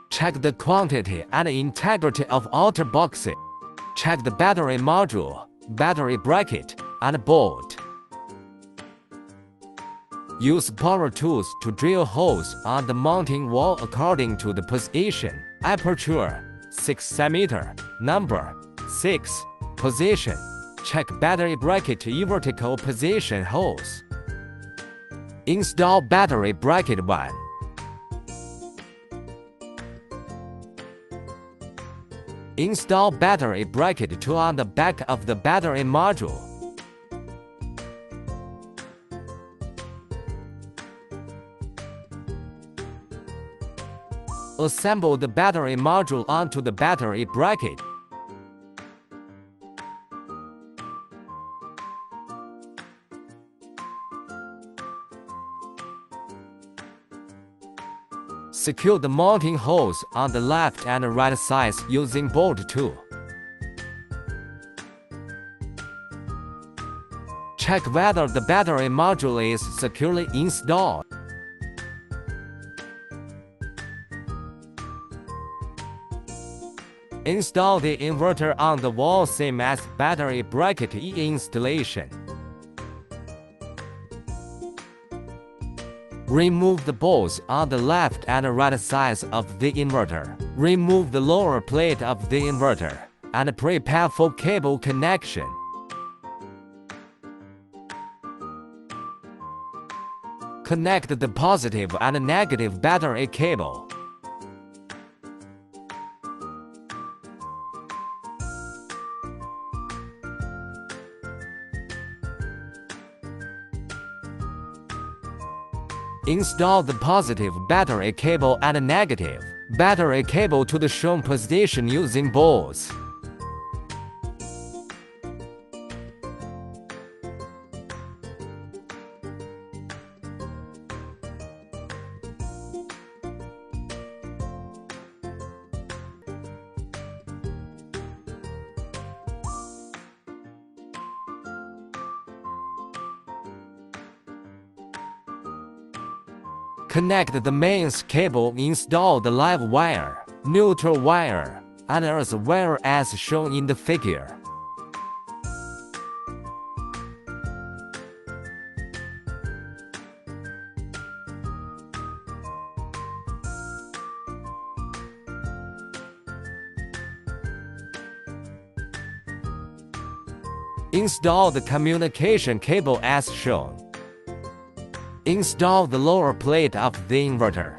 Check the quantity and integrity of outer boxes. Check the battery module, battery bracket, and board. Use power tools to drill holes on the mounting wall according to the position, aperture, 6 cm, number, 6, position. Check battery bracket vertical position holes. Install battery bracket 1. Install battery bracket 2 on the back of the battery module. Assemble the battery module onto the battery bracket. Secure the mounting holes on the left and right sides using bolt tool. Check whether the battery module is securely installed. Install the inverter on the wall same as battery bracket installation. Remove the bolts on the left and right sides of the inverter. Remove the lower plate of the inverter and prepare for cable connection. Connect the positive and negative battery cable. Install the positive battery cable and negative battery cable to the shown position using bolts. Connect the mains cable. Install the live wire, neutral wire, and earth wire as shown in the figure. Install the communication cable as shown. Install the lower plate of the inverter.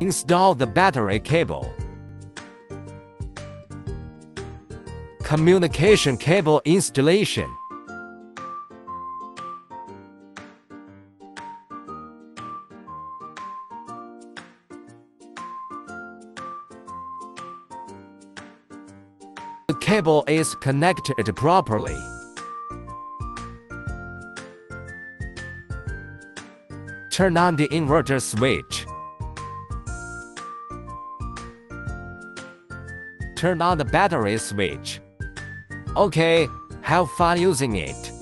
Install the battery cable. Communication cable installation. The cable is connected properly. Turn on the inverter switch. Turn on the battery switch. Okay, have fun using it.